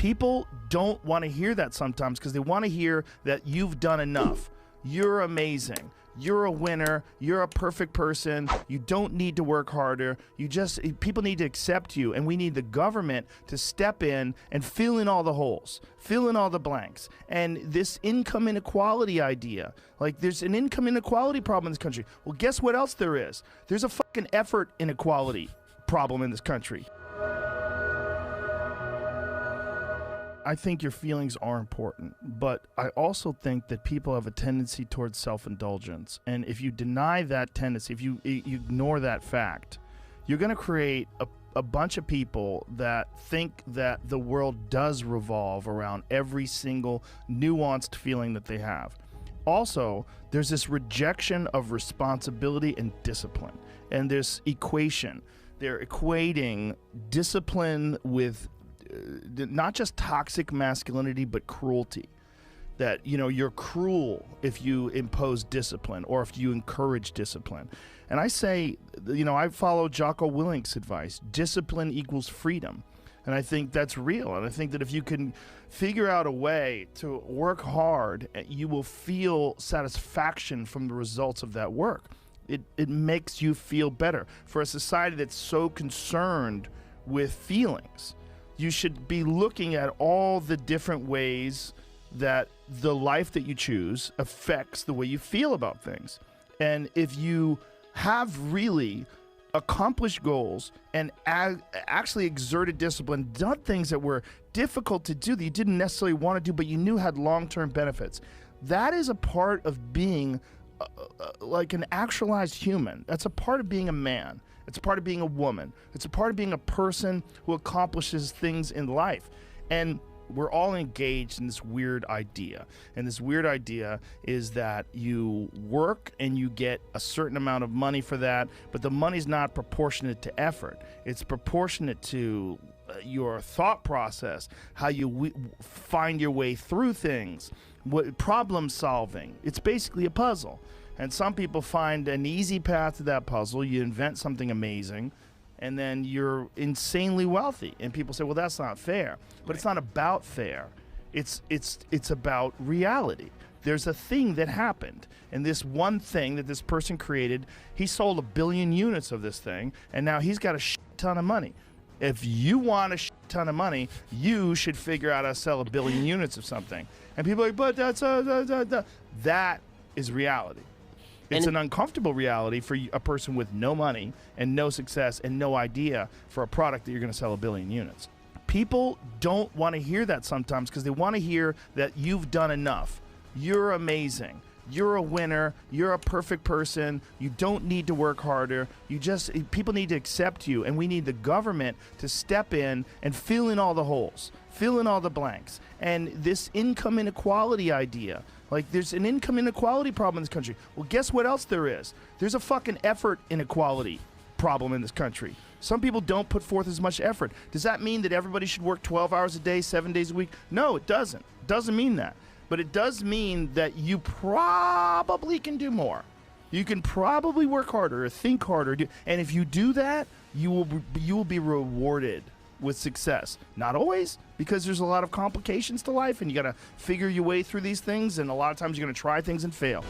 People don't want to hear that sometimes because they want to hear that you've done enough. You're amazing. You're a winner. You're a perfect person. You don't need to work harder. People need to accept you, and we need the government to step in and fill in all the holes, fill in all the blanks. And this income inequality idea, like there's an income inequality problem in this country. Well, guess what else there is? There's a fucking effort inequality problem in this country. I think your feelings are important, but I also think that people have a tendency towards self-indulgence. And if you deny that tendency, if you ignore that fact, you're going to create a bunch of people that think that the world does revolve around every single nuanced feeling that they have. Also, there's this rejection of responsibility and discipline. And this equation, they're equating discipline with not just toxic masculinity, but cruelty. That, you know, you're cruel if you impose discipline or if you encourage discipline. And I say, you know, I follow Jocko Willink's advice. Discipline equals freedom. And I think that's real. And I think that if you can figure out a way to work hard, you will feel satisfaction from the results of that work. It makes you feel better. For a society that's so concerned with feelings, you should be looking at all the different ways that the life that you choose affects the way you feel about things. And if you have really accomplished goals and actually exerted discipline, done things that were difficult to do that you didn't necessarily want to do, but you knew had long-term benefits, that is a part of being like an actualized human. That's a part of being a man. It's a part of being a woman. It's a part of being a person who accomplishes things in life. And we're all engaged in this weird idea. And this weird idea is that you work and you get a certain amount of money for that, but the money's not proportionate to effort. It's proportionate to your thought process, how you find your way through things, what problem solving. It's basically a puzzle. And some people find an easy path to that puzzle. You invent something amazing, and then you're insanely wealthy. And people say, well, that's not fair. But it's not about fair. It's about reality. There's a thing that happened, and this one thing that this person created, he sold 1 billion units of this thing, and now he's got a shit ton of money. If you want a shit ton of money, you should figure out how to sell 1 billion units of something. And people are like, but that's that is reality. It's an uncomfortable reality for a person with no money and no success and no idea for a product that you're going to sell 1 billion units. People don't want to hear that sometimes because they want to hear that you've done enough. You're amazing. You're a winner. You're a perfect person. You don't need to work harder. People need to accept you, and we need the government to step in and fill in all the holes, fill in all the blanks. And this income inequality idea, like there's an income inequality problem in this country. Well, guess what else there is? There's a fucking effort inequality problem in this country. Some people don't put forth as much effort. Does that mean that everybody should work 12 hours a day, 7 days a week? No, it doesn't. It doesn't mean that. But it does mean that you probably can do more. You can probably work harder or think harder. And if you do that, you will be rewarded with success. Not always, because there's a lot of complications to life and you got to figure your way through these things. And a lot of times you're going to try things and fail.